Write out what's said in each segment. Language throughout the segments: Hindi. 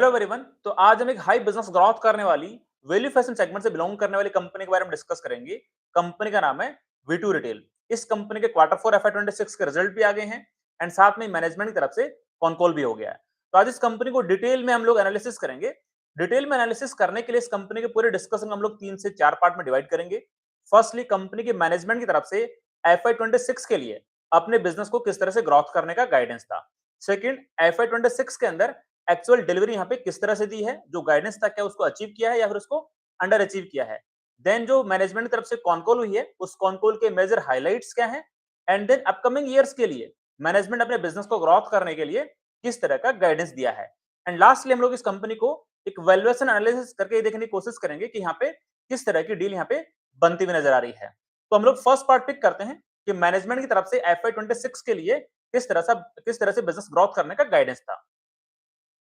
Hello everyone. तो आज हम एक हाई बिजनेस ग्रोथ करने वाली वैल्यू फैशन सेगमेंट से बिलोंग करने वाली कंपनी के बारे में डिस्कस करेंगे। कंपनी का नाम है वी2 रिटेल। इस कंपनी के क्वार्टर 4 FY26 के रिजल्ट भी आ गए हैं एंड साथ में मैनेजमेंट की तरफ से कॉन कॉल भी हो गया है। तो आज इस कंपनी को डिटेल में हम लोग एनालिसिस करेंगे। डिटेल में एनालिसिस करने के लिए इस कंपनी के पूरे डिस्कशन हम लोग 3 से 4 पार्ट में डिवाइड करेंगे। फर्स्टली कंपनी के मैनेजमेंट की तरफ से FY26 के लिए अपने बिजनेस को किस तरह से ग्रोथ करने का गाइडेंस था। सेकंड, FY26 के अंदर एक्चुअल डिलीवरी यहाँ पे किस तरह से दी है, जो गाइडेंस था क्या उसको अचीव किया है या फिर उसको अंडर अचीव किया है। देन जो मैनेजमेंट की तरफ से कॉनकॉल हुई है, उस कॉनकॉल के मेजर हाइलाइट्स क्या हैं एंड देन अपकमिंग ईयर्स के लिए मैनेजमेंट अपने बिजनेस को ग्रोथ करने के लिए किस तरह का गाइडेंस दिया है। एंड लास्टली हम लोग इस कंपनी को एक वैल्यूएशन एनालिसिस करके ये देखने की कोशिश करेंगे कि यहाँ पे किस तरह की डील यहाँ पे बनती हुई नजर आ रही है। तो हम लोग फर्स्ट पार्ट पिक करते हैं कि मैनेजमेंट की तरफ से FY26 के लिए किस तरह से बिजनेस ग्रोथ करने का गाइडेंस था।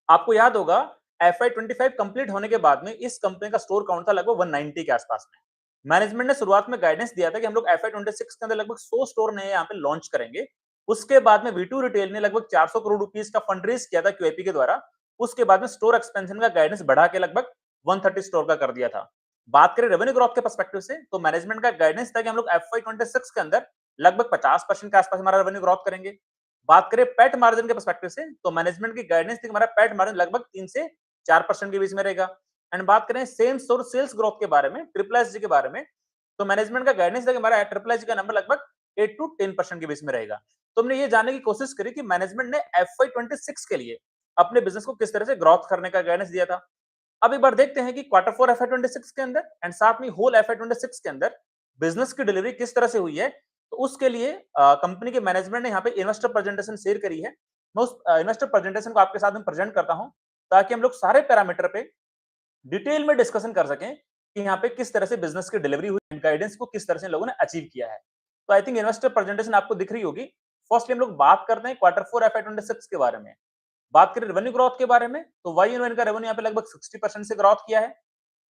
आपको याद होगा FY25 कंप्लीट होने के बाद में इस कंपनी का स्टोर काउंट था लगभग 190 के आसपास में। मैनेजमेंट ने शुरुआत में गाइडेंस दिया था कि हम लोग FY26 के अंदर लगभग 100 स्टोर नए यहाँ पे लॉन्च करेंगे। उसके बाद में वी2 रिटेल ने लगभग 400 करोड़ रुपीस का फंड रेज किया था QIP के द्वारा। उसके बाद में स्टोर एक्सपेंशन का गाइडेंस बढ़ा के लगभग 130 स्टोर का कर दिया था। बात करें रेवेन्यू ग्रोथ के पर्सपेक्टिव से, तो मैनेजमेंट का गाइडेंस था कि हम लोग FY26 के अंदर लगभग 50% के आसपास हमारा रेवेन्यू ग्रोथ करेंगे। बात करें पैट मार्जिन के पर्सपेक्टिव से, तो मैनेजमेंट की गाइडेंस थी कि हमारा पैट मार्जिन लगभग 3 से 4% के बीच में रहेगा। एंड बात करें सेम स्टोर सेल्स ग्रोथ के बारे में, ट्रिपल एसजी के बारे में, तो मैनेजमेंट का गाइडेंस था कि हमारा ट्रिपल एसजी का नंबर लगभग 8 टू 10% के बीच में रहेगा। तो हमने ये जानने की कोशिश करी कि मैनेजमेंट ने FY26 के लिए अपने बिजनेस को किस तरह से ग्रोथ करने का गाइडेंस दिया था। अब एक बार देखते हैं कि क्वार्टर 4 FY26 के अंदर एंड साथ में होल FY26 के अंदर बिजनेस की डिलीवरी किस तरह से हुई है। तो उसके लिए कंपनी के मैनेजमेंट ने यहाँ पे इन्वेस्टर प्रेजेंटेशन शेयर करी है। मैं उस इन्वेस्टर प्रेजेंटेशन को आपके साथ में प्रेजेंट करता हूँ ताकि हम लोग सारे पैरामीटर पे डिटेल में डिस्कशन कर सकें कि यहाँ पे किस तरह से बिजनेस की डिलीवरी हुई, गाइडेंस को किस तरह से लोगों ने अचीव किया है। तो आई थिंक इन्वेस्टर प्रेजेंटेशन आपको दिख रही होगी। फर्स्टली हम लोग बात करते हैं क्वार्टर 4 FY26 के बारे में। बात करें रेवेन्यू ग्रोथ के बारे में, तो वाई इनका रेवेन्यू यहाँ पे लगभग 60% से ग्रोथ किया है।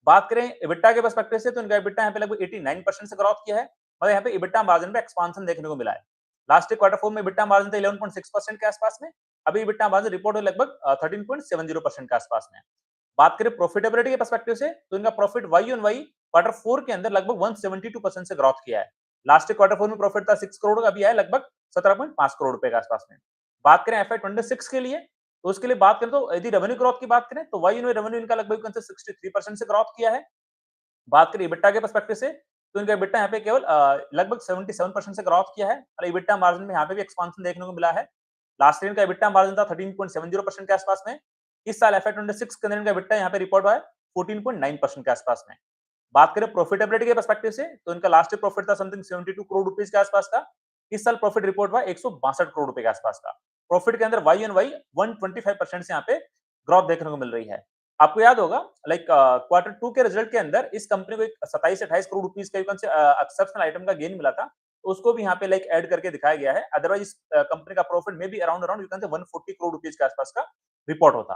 बात करें EBITDA के पर्सपेक्टिव से, तो इनका EBITDA यहाँ पे लगभग 89% से ग्रोथ किया है। मतलब यहाँ पे EBITDA मार्जिन पे एक्सपांशन देखने को मिला है। लास्ट क्वार्टर 4 में EBITDA मार्जिन था 11.6% के आसपास में। अभी EBITDA मार्जिन रिपोर्ट हुई लगभग 13.70% के आसपास में। बात करें प्रॉफिटेबिलिटी के पर्सपेक्टिव से, तो इनका profit Y on Y quarter 4 के अंदर लगभग 172% से ग्रोथ किया है। लास्ट क्वार्टर 4 में प्रॉफिट था 6 करोड़ का, अभी आया लगभग 17.5 करोड़ रुपए के आसपास में। बात करें FY26 के लिए, तो उसके लिए बात करें तो यदि रेवेन्यू ग्रोथ की बात करें तो वाई रेवेन्यू इनका लगभग 63% से ग्रोथ किया है। बात करें EBITDA के पर्सपेक्टिव से, तो इनका EBITDA यहाँ पे केवल लगभग 77% से ग्रोथ किया है और EBITDA मार्जिन में यहाँ पे भी एक्सपांशन देखने को मिला है। लास्ट ईयर का EBITDA मार्जिन था 13.70% के आसपास में। इस साल FY26 के अंदर इनका EBITDA यहाँ पे रिपोर्ट हुआ है 14.9% के आसपास में। बात करें प्रॉफिटेबिलिटी के पर्सपेक्टिव से, तो इनका लास्ट ईयर प्रॉफिट था समथिंग 72 करोड़ रुपीस के आसपास का। इस साल प्रॉफिट रिपोर्ट हुआ 162 करोड़ रुपए के आसपास का। प्रॉफिट के अंदर वाई ऑन वाई 125% से यहाँ पे ग्रोथ देखने को मिल रही है। आपको याद होगा लाइक क्वार्टर 2 के रिजल्ट के अंदर इस कंपनी को एक 27 से 28 करोड़ रुपीस का एक्सेप्शनल आइटम का गेन मिला था। तो उसको भी यहाँ पे लाइक ऐड करके दिखाया गया है। अदरवाइज इस कंपनी का प्रॉफिट में भी अराउंड अराउंड यू कैन से 140 करोड़ रुपीस के आसपास का रिपोर्ट होता।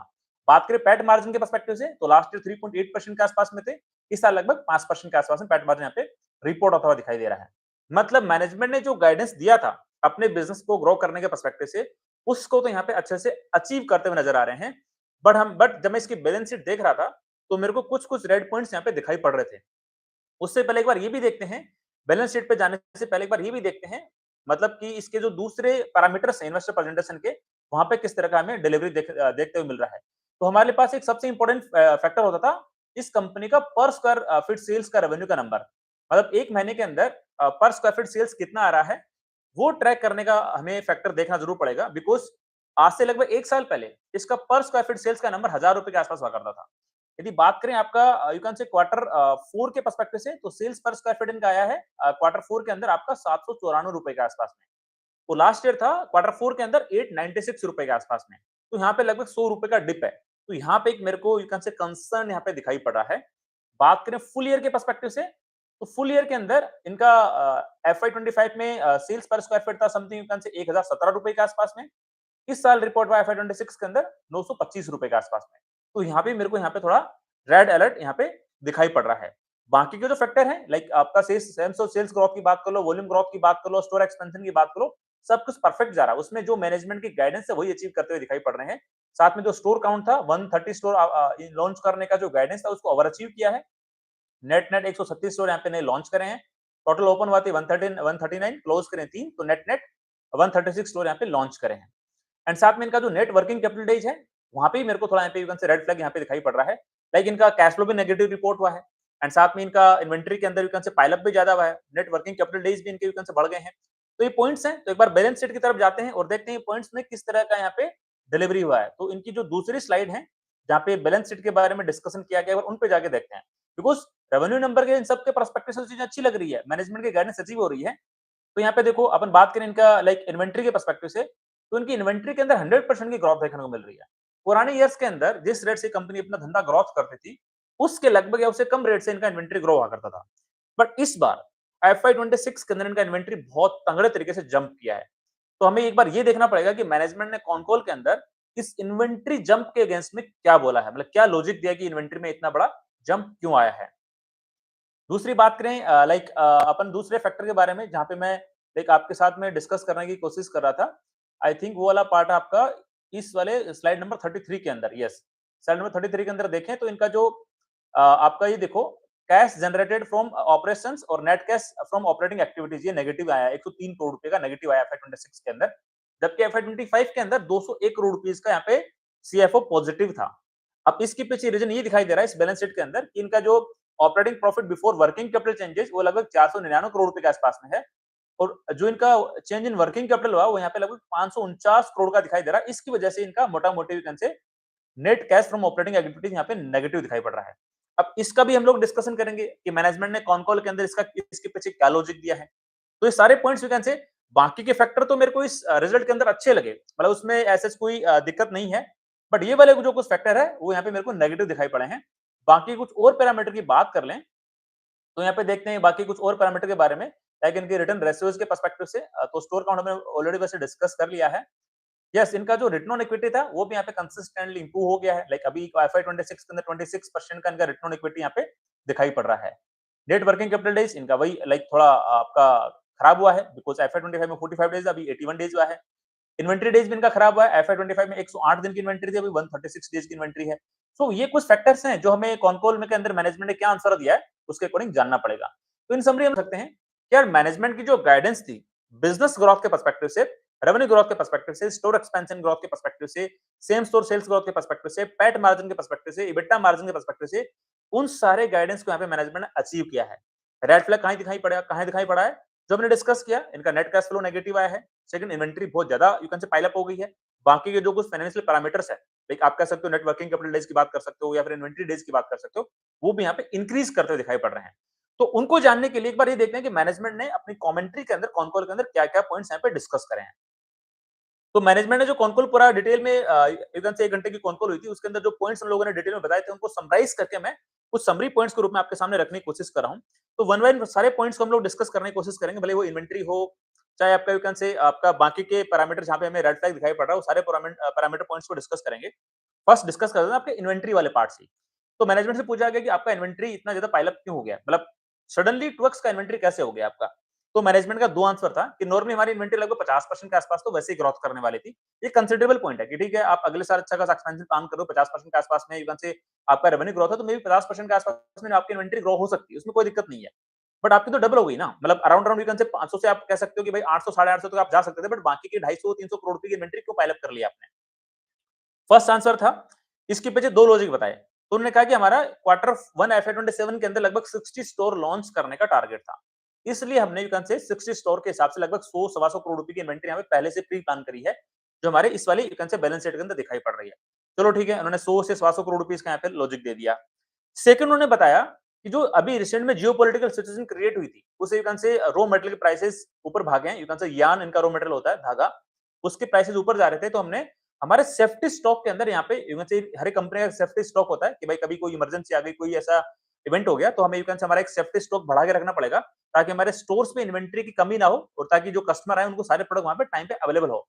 बात करें पैट मार्जिन के पर्सपेक्टिव से, तो लास्ट ईयर 3.8% के आसपास में थे। इस साल लगभग 5% के आसपास में पैट मार्जिन यहाँ पे रिपोर्ट होता हुआ दिखाई दे रहा है। मतलब मैनेजमेंट ने जो गाइडेंस दिया था अपने बिजनेस को ग्रो करने के पर्सपेक्टिव से, उसको तो यहाँ पे अच्छे से अचीव करते हुए नजर आ रहे हैं। बट जब मैं इसकी बैलेंस शीट देख रहा था, तो मेरे को कुछ-कुछ रेड पॉइंट्स यहाँ पे दिखाई पड़ रहे थे। उससे पहले एक बार ये भी देखते हैं, बैलेंस शीट पे जाने से पहले एक बार ये भी देखते हैं, मतलब कि इसके जो दूसरे पैरामीटर्स हैं इन्वेस्टर प्रेजेंटेशन के, वहाँ पे किस तरह का हमें डिलीवरी देखते हुए मिल रहा है। तो हमारे पास एक सबसे इंपॉर्टेंट फैक्टर होता था इस कंपनी का पर स्क्वायर फीट सेल्स का रेवेन्यू का नंबर। मतलब 1 महीने के अंदर पर स्क्वायर फीट सेल्स कितना आ रहा है, वो ट्रैक करने का हमें फैक्टर देखना जरूर पड़ेगा। बिकॉज़ आज से लगभग 1 साल पहले इसका पर स्क्वायर फीट सेल्स का नंबर ₹1000 के आसपास हुआ करता था। यदि बात करें आपका यू कैन से क्वार्टर 4 के पर्सपेक्टिव से, तो सेल्स पर स्क्वायर फीट इनका आया है क्वार्टर 4 के अंदर आपका ₹794 के आसपास में। तो लास्ट ईयर था क्वार्टर 4 के अंदर ₹896 के आसपास में। तो यहाँ पे लगभग ₹100 का डिप है। तो यहाँ पे एक मेरे को यू कैन से कंसर्न यहाँ पे दिखाई पड़ रहा है। बात करें फुल ईयर के पर्सपेक्टिव से, तो फुल ईयर के अंदर इनका FY25 में सेल्स पर स्क्वायर फीट था समथिंग यू कैन से ₹1017 के आसपास में। इस साल रिपोर्ट हुआ FY26 के अंदर ₹925 के आसपास में। तो यहाँ पे मेरे को यहाँ पे थोड़ा रेड अलर्ट यहाँ पे दिखाई पड़ रहा है। बाकी के जो फैक्टर है लाइक आपका सेल्स ग्रोथ की बात कर लो, वॉल्यूम ग्रोथ की बात कर लो, स्टोर एक्सपेंशन की बात करो, सब कुछ परफेक्ट जा रहा है। उसमें जो मैनेजमेंट की गाइडेंस है वही अचीव करते हुए दिखाई पड़ रहे हैं। साथ में जो स्टोर काउंट था 130 स्टोर लॉन्च करने का जो गाइडेंस था उसको ओवर अचीव किया है। नेट 136 स्टोर यहाँ पे नए लॉन्च करे हैं। टोटल ओपन हुआ थी 139, क्लोज करें 3, तो नेट 136 स्टोर यहाँ पे लॉन्च करे हैं। एंड साथ में इनका जो नेट वर्किंग कैपिटल डेज है, वहां पे भी मेरे को थोड़ा यहाँ पे यू कैन से रेड फ्लैग यहाँ पे दिखाई पड़ रहा है। लाइक इनका कैश फ्लो भी नेगेटिव रिपोर्ट हुआ है। एंड साथ में इनका इन्वेंटरी के अंदर यू कैन से पाइल अप भी ज्यादा हुआ है। नेट वर्किंग कैपिटल डेज भी इनके यू कैन से बढ़ गए हैं। तो ये पॉइंट्स हैं। तो एक बार बैलेंस शीट की तरफ जाते हैं और देखते हैं पॉइंट्स में किस तरह का यहाँ पे डिलीवरी हुआ है। तो इनकी जो दूसरी स्लाइड है जहाँ पे बैलेंस शीट के बारे में डिस्कशन किया गया है, उन पे जाके देखते हैं। बिकॉज रेवेन्यू नंबर के इन सब के पर्सपेक्टिव से चीजें अच्छी लग रही है, मैनेजमेंट की गाइडेंस अचीव हो रही है। तो यहाँ पे देखो अपन बात करें इनका लाइक इन्वेंट्री के पर्सपेक्टिव से, तो इनकी इन्वेंट्री के अंदर 100% की ग्रोथ देखने को मिल रही है। पुराने ईयर्स के अंदर जिस रेट से कंपनी अपना धंधा ग्रोथ करती थी, उसके लगभग या उससे कम रेट से इनका इन्वेंट्री ग्रो हुआ करता था। बट इस बार FY26 के अंदर इनका इन्वेंट्री बहुत तगड़े तरीके से जंप किया है। तो हमें एक बार ये देखना पड़ेगा कि मैनेजमेंट ने कॉन कॉल के अंदर इस इन्वेंट्री जंप के अगेंस्ट में क्या बोला है, मतलब क्या लॉजिक दिया कि इन्वेंट्री में इतना बड़ा जंप क्यों आया है। दूसरी बात करें लाइक अपन दूसरे फैक्टर के बारे में जहां पे मैं लाइक आपके साथ में डिस्कस करने की कोशिश कर रहा था। आई थिंक वो वाला पार्ट आपका इस वाले स्लाइड नंबर 33 के अंदर, यस, स्लाइड नंबर 33 के अंदर देखें तो इनका जो आपका ये देखो कैश जनरेटेड फ्रॉम ऑपरेशंस और net cash from operating activities, ये नेगेटिव आया 103 करोड़ रुपए का नेगेटिव आया FY26 के अंदर। जबकि FY25 के अंदर 201 करोड़ रुपीस का यहाँ पे सीएफओ पॉजिटिव था। अब इसके पीछे रीजन ये दिखाई दे रहा है इस बैलेंस शीट के अंदर कि इनका जो operating profit before working capital changes वो लगभग 499 करोड़ रुपए के आसपास में है। और जो इनका चेंज इन वर्किंग कैपिटल हुआ वो यहाँ पे लगभग 549 करोड़ का दिखाई दे रहा है। इसकी वजह से इनका मोटा मोटी से net cash from operating activities यहाँ पे नेगेटिव दिखाई पड़ रहा है। अब इसका भी हम लोग डिस्कशन करेंगे कि मैनेजमेंट ने कॉन कॉल के अंदर इसके पीछे क्या लॉजिक दिया है। तो ये सारे पॉइंट्स वी कैन से, बाकी के फैक्टर तो मेरे को इस रिजल्ट के अंदर अच्छे लगे, मतलब उसमें ऐसे कोई दिक्कत नहीं है। बट ये वाले जो कुछ फैक्टर है वो यहाँ पे मेरे को नेगेटिव दिखाई पड़े हैं। बाकी कुछ और पैरामीटर की बात कर लें तो यहाँ पे देखते हैं बाकी कुछ और पैरामीटर के बारे में, लाइक इनके रिटर्न रेशियोज के पर्सपेक्टिव से। तो स्टोर काउंट हमने ऑलरेडी वैसे डिस्कस कर लिया है। यस, इनका जो रिटर्न ऑन इक्विटी था वो भी यहाँ पे कंसिस्टेंटली इंप्रूव हो गया है। लाइक अभी FY26 के अंदर 26% का इनका रिटर्न ऑन इक्विटी यहाँ पे दिखाई पड़ रहा है। नेट वर्किंग कैपिटल डेज इनका वही लाइक थोड़ा आपका खराब हुआ है, बिकॉज FY25 में 45 डेज, अभी 81 डेज हुआ है। इन्वेंटरी डेज भी इनका खराब हुआ है। FY25 में 108 दिन की इन्वेंटरी थी, अभी 136 डेज की इन्वेंटरी है। सो ये कुछ फैक्टर्स हैं जो हमें कॉनकॉल में के अंदर मैनेजमेंट ने क्या आंसर दिया है उसके अकॉर्डिंग जानना पड़ेगा। तो इन समरी हम सकते हैं कि यार मैनेजमेंट की जो गाइडेंस थी बिजनेस ग्रोथ के पर्सपेक्टिव से, रेवेन्यू ग्रोथ के पर्सपेक्टिव से, स्टोर एक्सपेंशन ग्रोथ के पर्सपेक्टिव से, सेम स्टोर सेल्स ग्रोथ के पर्सपेक्टिव से, पैट मार्जिन के पर्सपेक्टिव से, इबिटा मार्जिन के पर्सपेक्टिव से, उन सारे गाइडेंस को यहाँ पे मैनेजमेंट ने अचीव किया है। रेड फ्लैग कहाँ दिखाई पड़ा है, जो हमने डिस्कस किया, इनका नेट कैश फ्लो नेगेटिव आया है। सेकंड, इन्वेंटरी बहुत ज्यादा यू कैन से पाइल अप हो गई है। बाकी के जो कुछ फाइनेंशियल पैरामीटर्स है, लाइक आप कह सकते हो नेट वर्किंग कैपिटल डेज की बात कर सकते हो या फिर इन्वेंटरी डेज की बात कर सकते हो, वो भी यहाँ पे इंक्रीज करते दिखाई पड़ रहे हैं। तो उनको जानने के लिए एक बार ये देखते हैं कि मैनेजमेंट ने अपनी कमेंट्री के अंदर, कॉन कॉल के अंदर क्या क्या पॉइंट्स यहाँ पे डिस्कस करे हैं। तो मैनेजमेंट ने जो कॉन कॉल पूरा डिटेल में एकदम से 1 घंटे की कॉन कॉल हुई थी, उसके अंदर जो पॉइंट्स हम लोगों ने डिटेल में बताए थे उनको समराइज करके मैं कुछ समरी पॉइंट्स के रूप में आपके सामने रखने की कोशिश कर रहा हूं। तो वन बाय वन सारे पॉइंट्स को हम लोग डिस्कस करने की कोशिश करेंगे, भले वो इन्वेंटरी हो चाहे आपका यू कैन से आपका बाकी के पैरामीटर जहां पे हमें रेड फ्लैग दिखाई पड़ रहा है, वो सारे पैरामीटर पॉइंट्स को डिस्कस करेंगे। फर्स्ट डिस्कस करते हैं आपके इन्वेंटरी वाले पार्ट से। तो मैनेजमेंट से पूछा गया कि आपका इन्वेंटरी इतना ज्यादा पाइल अप क्यों हो गया, मतलब सडनली 2x का इन्वेंटरी कैसे हो गया आपका। तो मैनेजमेंट का दो आंसर था कि नॉर्मली हमारी इन्वेंटरी लगभग 50% के आसपास तो वैसे ही ग्रोथ करने वाली थी। ये कंसिडरेबल पॉइंट है कि ठीक है आप अगले साल अच्छा खासा एक्सपेंशन प्लान करो, 50% के आसपास में इवन से आपका रेवेन्यू ग्रोथ है, तो मे बी 50% के आसपास में आपकी इन्वेंटरी ग्रो हो सकती है, उसमें कोई दिक्कत नहीं है। बट आपकी तो डबल हो गई ना, मतलब अराउंड अराउंड यू से 500 से आप कह सकते हो कि भाई 800 850 तक आप जा सकते थे, बट बाकी के 250 300 करोड़ रुपए की इन्वेंटरी क्यों पाइल अप कर लिया आपने। फर्स्ट आंसर था, इसके पीछे दो लॉजिक बताए। तो उन्होंने कहा कि हमारा Q1 FY27 के अंदर लगभग 60 स्टोर लॉन्च करने का टारगेट था, इसलिए हमने 60 स्टोर के हिसाब से लगभग 100 सवा सौ करोड़ रुपए की इन्वेंटरी हमें पहले से प्री प्लान करी है, जो हमारे इस वाली बैलेंस शीट के अंदर दिखाई पड़ रही है। चलो ठीक है, उन्होंने 100 से सवा सौ करोड़ रुपए का यहाँ पे लॉजिक दे दिया। सेकंड, उन्होंने बताया कि जो अभी रिसेंट में जियोपॉलिटिकल सिचुएशन क्रिएट हुई थी, उसे रॉ मटेरियल के प्राइसेस ऊपर भागे हैं, यान इनका रॉ मटेरियल होता है, धागा, उसके प्राइसेस ऊपर जा रहे थे। तो हमने हमारे सेफ्टी स्टॉक के अंदर यहाँ पे हर एक कंपनी का सेफ्टी स्टॉक होता है कि भाई कभी कोई इमरजेंसी आ गई, कोई ऐसा इवेंट हो गया, तो हमें हमारा एक सेफ्टी स्टॉक बढ़ा के रखना पड़ेगा, ताकि हमारे स्टोर्स में इन्वेंट्री की कमी ना हो और ताकि जो कस्टमर आए उनको सारे प्रोडक्ट वहां पे टाइम पे अवेलेबल हो।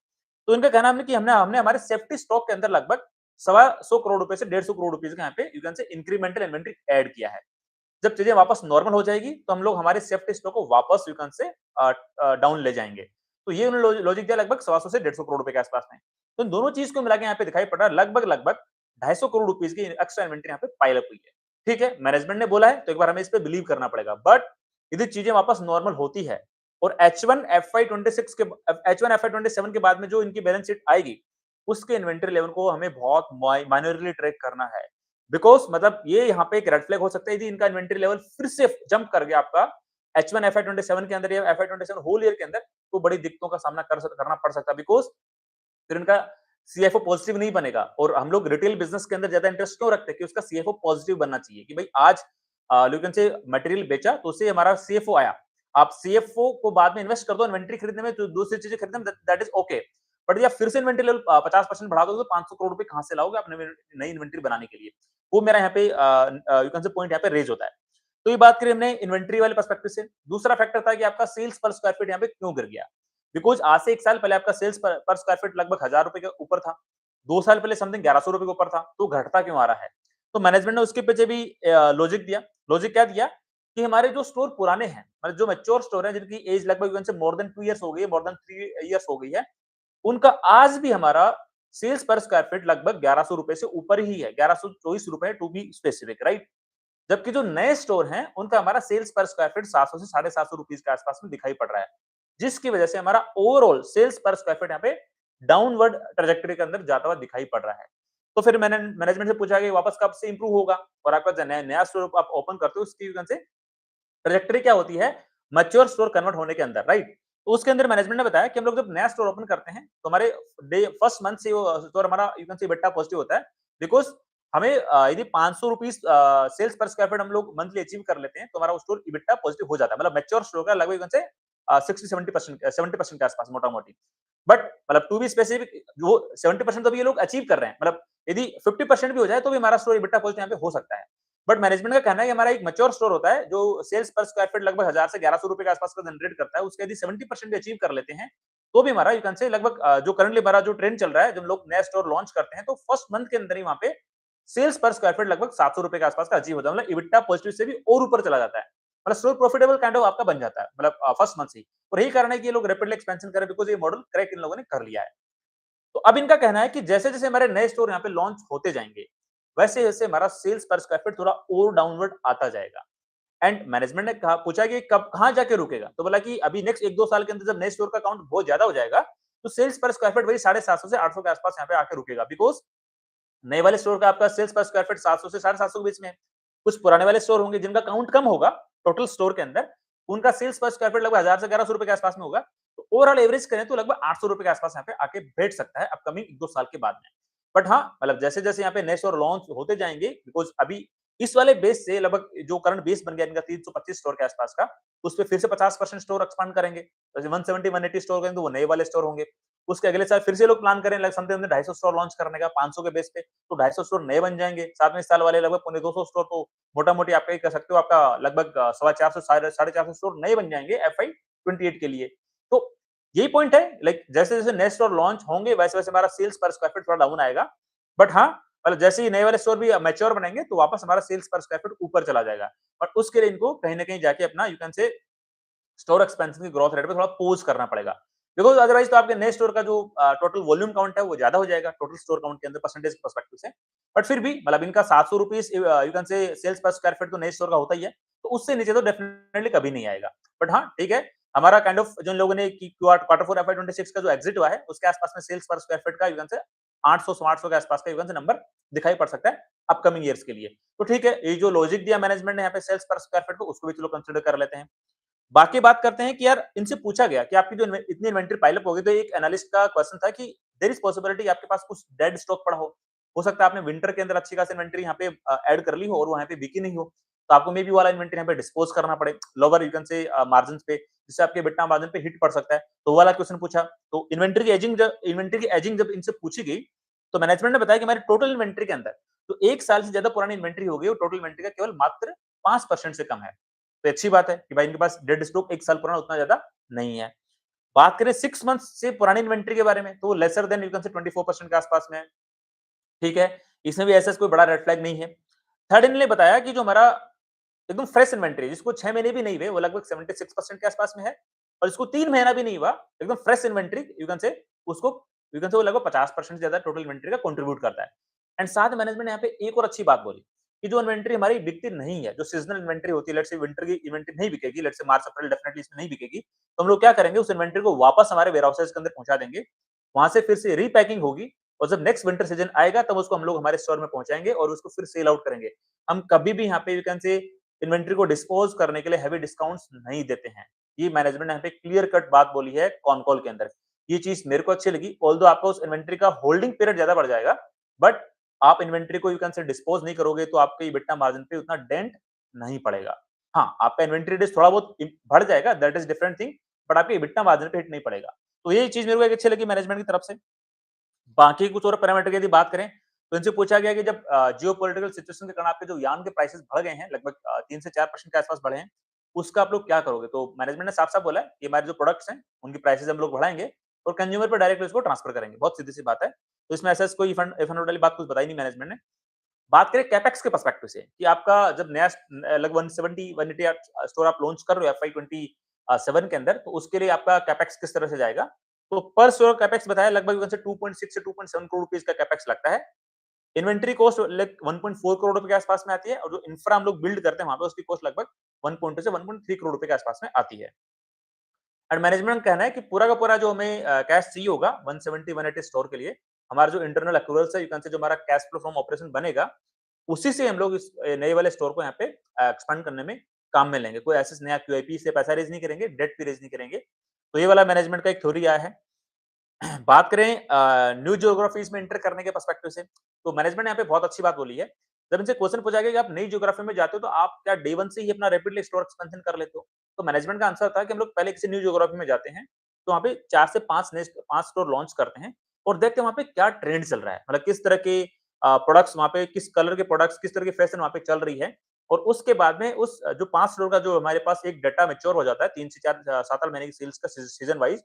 तो इनका कहना है कि हमने हमने हमारे सेफ्टी स्टॉक के अंदर लगभग 125 करोड़ रुपए से 150 करोड़ रुपए का यहाँ पे इंक्रीमेंटल इन्वेंट्री ऐड किया है। जब चीजें वापस नॉर्मल हो जाएगी तो हम लोग हमारे सेफ्टी स्टॉक को वापस से डाउन ले जाएंगे। तो ये उन्होंने लॉजिक दिया लगभग 125 से 150 करोड़ रुपए के आसपास में। तो इन दोनों चीज को मिला के यहाँ पे दिखाई पड़ रहा है लगभग 250 करोड़ रुपीस की एक्स्ट्रा इन्वेंटरी यहाँ पे पाइल अप हुई है। ठीक है, मैनेजमेंट ने बोला है तो एक बार हमें इस पे बिलीव करना पड़ेगा। बट यदि चीजें वापस नॉर्मल होती है और H1 FY26 के H1 FY27 के बाद में जो इनकी बैलेंस शीट आएगी, उसके इन्वेंटरी लेवल को हमें बहुत माइनरली ट्रैक करना है। बिकॉज़ मतलब ये यहाँ पे एक रेड फ्लैग हो सकता है यदि इनका इन्वेंटरी लेवल फिर से जंप कर गया आपका H1 FY27 के अंदर या FY27 होल ईयर के अंदर, तो बड़ी दिक्कतों का सामना करना पड़ सकता है। बिकॉज़ फिर उनका सीएफओ पॉजिटिव नहीं बनेगा और हम लोग रिटेल बिजनेस के अंदर ज्यादा इंटरेस्ट क्यों रखते हैं कि उसका सीएफओ पॉजिटिव बनना चाहिए कि भाई आज लोगन से मटेरियल बेचा तो उससे हमारा सीएफओ आया। आप सीएफओ को बाद में इन्वेस्ट कर दो इन्वेंटरी खरीदने में, तो दूसरी चीजें खरीदने में, दैट इज ओके। बट या फिर से इन्वेंटरी लेवल 50% बढ़ा दोगे तो 500 करोड़ रुपए कहां से लाओगे अपने नई इन्वेंटरी बनाने के लिए? वो मेरा यहाँ पे यू कैन से पॉइंट यहाँ पे रेज होता है। तो ये बात करी हमने इन्वेंटरी वाले पर्सपेक्टिव से। दूसरा फैक्टर था कि आपका सेल्स पर स्क्वायर फीट यहाँ पे क्यों गिर गया? बिकॉज आज से 1 साल पहले आपका सेल्स पर स्क्वायर फीट लगभग 1000 रुपए के ऊपर था। 2 साल पहले समथिंग 1100 रुपए के ऊपर था, तो घटता क्यों आ रहा है? तो मैनेजमेंट ने उसके पीछे भी लॉजिक दिया। लॉजिक क्या दिया कि हमारे जो स्टोर पुराने हैं, मतलब जो मैच्योर स्टोर है जिनकी एज लगभग से मोर देन 2 इयर्स हो गई है, मोर देन 3 इयर्स हो गई है, उनका आज भी हमारा सेल्स पर स्क्वायर फीट लगभग 1100 रुपए से ऊपर ही है, 1124 रुपए टू बी स्पेसिफिक, राइट? जबकि जो नए स्टोर हैं, उनका हमारा सेल्स पर स्क्वायर फीट 700 से 750 रुपीस के आसपास में दिखाई पड़ रहा है, जिसकी वजह से हमारा overall sales per square feet यहाँ पे डाउनवर्ड ट्रेजेक्टरी के अंदर जाता हुआ दिखाई पड़ रहा है। तो फिर मैंने मैनेजमेंट से पूछा कि वापस कब से इंप्रूव होगा और आपका जो नया स्टोर आप ओपन करते हो उसकी वजह से ट्रेजेक्टरी क्या होती है मैच्योर स्टोर कन्वर्ट होने के अंदर, राइट? तो उसके अंदर मैनेजमेंट ने बताया कि हम लोग जब नया स्टोर ओपन करते हैं तो हमारे डे फर्स्ट मंथ से वो स्टोर हमारा यू कैन से इबिटा पॉजिटिव होता है। बिकॉज हमें यदि 500 rupees sales per square feet हम लोग मंथली अचीव कर लेते हैं तो हमारा स्टोर इबिटा पॉजिटिव हो जाता है। मतलब मैच्योर स्टोर का लगभग से 60-70% के आसपास मोटा मोटी। बट मतलब टू बी स्पेसिफिक वो 70% तो भी ये लोग अचीव कर रहे हैं। मतलब यदि 50% भी हो जाए तो भी हमारा स्टोर इबिटा पॉजिटिव यहाँ पे हो सकता है। बट मैनेजमेंट का कहना है कि हमारा एक मैच्योर स्टोर होता है जो सेल्स पर स्क्वायर फीट लगभग 1000 से 1100 रुपए के आसपास का जनरेट करता है, उसके यदि 70% भी अचीव कर लेते हैं तो भी हमारा यू कैन से लगभग जो करंटली हमारा जो ट्रेंड चल रहा है, जब लोग नया स्टोर लॉन्च करते हैं तो फर्स्ट मंथ के अंदर ही वहां पे सेल्स पर स्क्वायर फीट लगभग 700 रुपए के आसपास का अचीव होता है। मतलब इबिटा पॉजिटिव से भी और ऊपर चला जाता है, मतलब स्टोर प्रॉफिटेबल काइंड ऑफ आपका बन जाता है, मतलब फर्स्ट मंथ से ही। और यही कारण है कि ये लोग रैपिडली एक्सपेंशन कर रहे हैं, बिकॉज ये मॉडल क्रैक इन लोगों ने कर लिया है। तो अब इनका कहना है कि जैसे-जैसे हमारे नए स्टोर यहाँ पे लॉन्च होते जाएंगे, वैसे-वैसे हमारा सेल्स पर स्क्वायर फीट थोड़ा और डाउनवर्ड आता जाएगा। एंड मैनेजमेंट ने कहा पूछा कि कब कहाँ जाके रुकेगा? तो बोला कि अभी नेक्स्ट 1-2 साल के अंदर जब नए स्टोर का काउंट बहुत ज्यादा हो जाएगा, तो सेल्स पर स्क्वायर फीट वही 750 से 800 के आसपास यहाँ पे आके रुकेगा। बिकॉज़ नए वाले स्टोर का आपका सेल्स पर स्क्वायर फीट 700 से 750 के बीच में है। कुछ पुराने वाले स्टोर होंगे जिनका काउंट कम होगा टोटल स्टोर के अंदर, उनका सेल्स पर स्क्वायर फीट लगभग 1000 से 1100 रुपए के आसपास में होगा। तो ओवरऑल एवरेज करें तो लगभग 800 रुपए के आसपास यहाँ पे आके बैठ सकता है अपकमिंग 1-2 साल के बाद में। बट हाँ, मतलब जैसे-जैसे यहाँ पे नए स्टोर लॉन्च होते जाएंगे, बिकॉज़ अभी इस वाले बेस से लगभग जो करंट बेस बन गया इनका 325 स्टोर के आसपास का, उस पे फिर से 50% स्टोर एक्सपांड करेंगे। जैसे 170-180 स्टोर करेंगे तो वो नए वाले स्टोर होंगे। उसके अगले साल फिर से लोग प्लान करें लाइक समथिंग 250 स्टोर लॉन्च करने का 500 के बेस पे, तो 250 स्टोर नए बन जाएंगे। साथ में इस साल वाले लगभग पौने 200 स्टोर तो मोटा-मोटी आप ये कह सकते हो आपका लगभग सवा 400 साढ़े 450 स्टोर नए बन जाएंगे एफआई 28 के लिए। तो यही पॉइंट है, लाइक जैसे-जैसे नए स्टोर लॉन्च होंगे वैसे-वैसे हमारा सेल्स पर स्क्वायर फीट थोड़ा डाउन आएगा। बट हाँ, मतलब जैसे ही नए वाले स्टोर भी मैच्योर बनेंगे तो वापस हमारा सेल्स पर स्क्वायर फीट ऊपर चला जाएगा। बट उसके लिए इनको कहीं न कहीं जाके अपना यू कैन से स्टोर एक्सपेंशन की ग्रोथ रेट पे थोड़ा पॉज करना पड़ेगा। बिकॉज़ अदरवाइज़ तो आपके नए स्टोर का जो टोटल वॉल्यूम काउंट है वो ज़्यादा हो जाएगा टोटल स्टोर काउंट के अंदर परसेंटेज पर्सपेक्टिव से। बट फिर भी मतलब इनका 700 rupees you can say sales per square feet तो नए स्टोर का होता ही है। तो उससे नीचे तो डेफिनिटली कभी नहीं आएगा। बट हाँ, ठीक है, हमारा काइंड ऑफ जिन लोगों ने कि क्वार्टर 4 एफवाई 26 का जो एग्जिट हुआ है, उसके आसपास में सेल्स पर स्क्वायर फीट का यू कैन से 800 के आसपास का यू कैन से नंबर दिखाई पड़ सकता है अपकमिंग ईयर्स के लिए। तो ठीक है, ये जो लॉजिक दिया मैनेजमेंट ने यहाँ पे सेल्स पर स्क्वायर फीट को, उसको भी चलो कंसीडर कर लेते हैं। बाकी बात करते हैं कि यार इनसे पूछा गया कि आपकी जो इतनी इन्वेंटरी पाइलअप हो गई, तो एक एनालिस्ट का क्वेश्चन था कि देयर इज पॉसिबिलिटी आपके पास कुछ डेड स्टॉक पड़ा हो सकता है आपने विंटर के अंदर अच्छी खासी इन्वेंटरी यहाँ पे ऐड कर ली हो और वहां पे बिकी नहीं हो, तो आपको मे बी वाला इन्वेंटरी यहाँ पे डिस्पोज करना पड़े लोअर यू कैन से मार्जिन पे, जिससे आपके बिट्टा मार्जिन पे हिट पड़ सकता है। तो वाला क्वेश्चन पूछा। तो इन्वेंटरी की एजिंग जब इनसे पूछी गई, तो मैनेजमेंट ने बताया कि हमारे टोटल इन्वेंटरी के अंदर तो 1 साल से ज्यादा पुरानी इन्वेंटरी हो गई और टोटल इन्वेंटरी का केवल मात्र 5% से कम है। तो अच्छी बात है कि भाई इनके पास डेड स्टॉक 1 साल पुराना उतना ज्यादा नहीं है। बात करें 6 मंथ्स से पुरानी इन्वेंटरी के बारे में, तो लेसर देन यू कैन से 24% के आसपास में है। ठीक है, इसमें भी ऐसा कोई बड़ा रेड फ्लैग नहीं है। थर्ड इन्होंने बताया कि जो हमारा एकदम फ्रेश इन्वेंटरी जिसको 6 महीने भी नहीं हुए, वो लगभग 76% के आसपास में है। और इसको 3 महीना भी नहीं हुआ, एकदम फ्रेश इन्वेंटरी यू कैन से उसको यू कैन से वो लगभग 50% से ज्यादा टोटल इन्वेंटरी का कंट्रीब्यूट करता है। एंड साथ में मैनेजमेंट ने यहाँ पे एक और अच्छी बात बोली कि जो इन्वेंटरी हमारी बिकती नहीं है, जो सीजनल इन्वेंटरी होती है, लेट्स से विंटर की इन्वेंटरी नहीं बिकेगी, let's say March April definitely इसमें नहीं बिकेगी, तो हम लोग क्या करेंगे, उस इन्वेंटरी को वापस हमारे वेयरहाउसेस के अंदर पहुंचा देंगे, वहां से फिर से रीपैकिंग होगी और जब नेक्स्ट विंटर सीजन आएगा तब उसको हम लोग हमारे स्टोर में पहुंचाएंगे और उसको फिर सेल आउट करेंगे। हम कभी भी यहाँ पे यू कैन से इन्वेंटरी को डिस्पोज करने के लिए हैवी डिस्काउंट्स नहीं देते हैं। ये मैनेजमेंट ने यहाँ पे क्लियर कट बात बोली है कॉन कॉल के अंदर। ये चीज मेरे को अच्छी लगी, ऑल्दो आपका उस इन्वेंटरी का होल्डिंग पीरियड ज्यादा बढ़ जाएगा, बट आप इन्वेंटरी को यू कैन से डिस्पोज नहीं करोगे तो आपके EBITDA मार्जिन पे उतना डेंट नहीं पड़ेगा। हाँ, आपका इन्वेंटरी डेज थोड़ा बहुत बढ़ जाएगा, that is different thing, but आपके EBITDA मार्जिन पे हिट नहीं पड़ेगा। तो ये चीज मेरे को एक अच्छी लगी मैनेजमेंट की तरफ से। बाकी कुछ और पैरामीटर की यदि बात करें, तो इनसे पूछा गया कि जब जियोपॉलिटिकल सिचुएशन के कारण आपके जो यार्न के प्राइसेस बढ़ गए हैं, लगभग 3 से 4% के आसपास बढ़े हैं, उसका आप लोग क्या करोगे? तो मैनेजमेंट ने साफ-साफ बोला है कि हमारे जो प्रोडक्ट्स हैं, उनकी प्राइसेस हम लोग बढ़ाएँगे और कंज्यूमर पे डायरेक्टली उसको ट्रांसफर करेंगे। बहुत सीधी-सी बात है। तो इसमें ऐसा कोई इफ एंड वाली बात कुछ बताई नहीं मैनेजमेंट ने। बात करें कैपेक्स के पर्सपेक्टिव से कि आपका जब नया लगभग 170 180 आप स्टोर आप लॉन्च कर रहे हो FY27 के अंदर, तो उसके लिए आपका कैपेक्स किस तरह से जाएगा? तो पर स्टोर कैपेक्स बताया लगभग 2.6 से 2.7 करोड़ रुपीस का कैपेक्स लगता है। इन्वेंटरी कॉस्ट लाइक 1.4 करोड़ रुपए के आसपास में आती है और जो इंफ्रा हम लोग बिल्ड करते हैं वहां पे उसकी कॉस्ट लगभग 1.2 से 1.3 करोड़ रुपए के आसपास में आती है। एंड मैनेजमेंट का कहना है कि पूरा का पूरा जो हमें कैश चाहिए होगा 170 180 स्टोर के लिए, हमारा जो इंटरनल एक्रूवल्स है, यू कैन से जो हमारा कैश फ्लो फ्रॉम ऑपरेशन बनेगा, उसी से हम लोग इस नए वाले स्टोर को यहाँ पे एक्सपांड करने में काम में लेंगे। कोई ऐसे नया QIP से पैसा रेज नहीं करेंगे, डेट भी रेज नहीं करेंगे। तो ये वाला मैनेजमेंट का एक थ्योरी आया है। बात करें न्यू ज्योग्राफीज में एंटर करने के पर्सपेक्टिव से, तो मैनेजमेंट ने यहाँ पे बहुत अच्छी बात बोली है। जब इनसे क्वेश्चन पूछा गया कि आप नई ज्योग्राफी में जाते हो तो आप क्या डे वन से ही अपना रैपिडली स्टोर एक्सपेंशन कर लेते हो? तो मैनेजमेंट का आंसर था कि हम लोग पहले किसी न्यू ज्योग्राफी में जाते हैं, तो वहाँ पे 4 से 5 5 स्टोर लॉन्च करते हैं और देखते हैं वहाँ पे क्या ट्रेंड चल रहा है। मतलब किस तरह के प्रोडक्ट्स वहाँ पे, किस कलर के प्रोडक्ट्स, किस तरह की फैशन वहाँ पे चल रही है और उसके बाद में उस जो 5 स्टोर का जो हमारे पास एक डाटा मैच्योर हो जाता है 3 से 4 7-8 महीने की सेल्स का सीजन वाइज,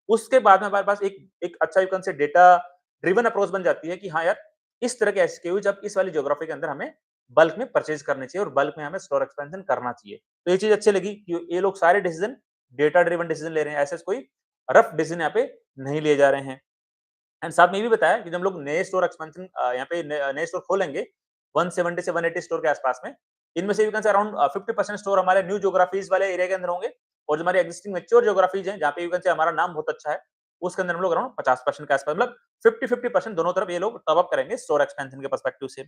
उसके बाद में हमारे पास एक एक अच्छा यू कैन से डेटा ड्रिवन अप्रोच बन जाती है कि हाँ यार, इस तरह के एसक्यूज अब इस वाली ज्योग्राफी के अंदर हमें बल्क में परचेज करने चाहिए और बल्क में हमें स्टोर एक्सपेंशन करना चाहिए। तो ये चीज अच्छी लगी कि ये लोग सारे डिसीजन डेटा ड्रिवन डिसीजन ले रहे हैं, ऐसे कोई रफ डिसीजन यहाँ पे नहीं लिए जा रहे हैं। एंड साथ में ये भी बताया कि जब हम लोग नए स्टोर एक्सपेंशन यहाँ पे नए स्टोर खोलेंगे 170 से 180 स्टोर के आसपास में, इनमें से यू कैन से अराउंड 50% स्टोर हमारे न्यू ज्योग्राफीज वाले एरिया के अंदर होंगे और जो हमारे एग्जिस्टिंग मैच्योर ज्योग्राफीज हैं जहाँ पे यू कैन से हमारा नाम बहुत अच्छा है, उसके अंदर हम लोग अराउंड 50% के आसपास, मतलब 50-50% दोनों तरफ ये लोग टॉप अप करेंगे स्टोर एक्सपेंशन के पर्सपेक्टिव से।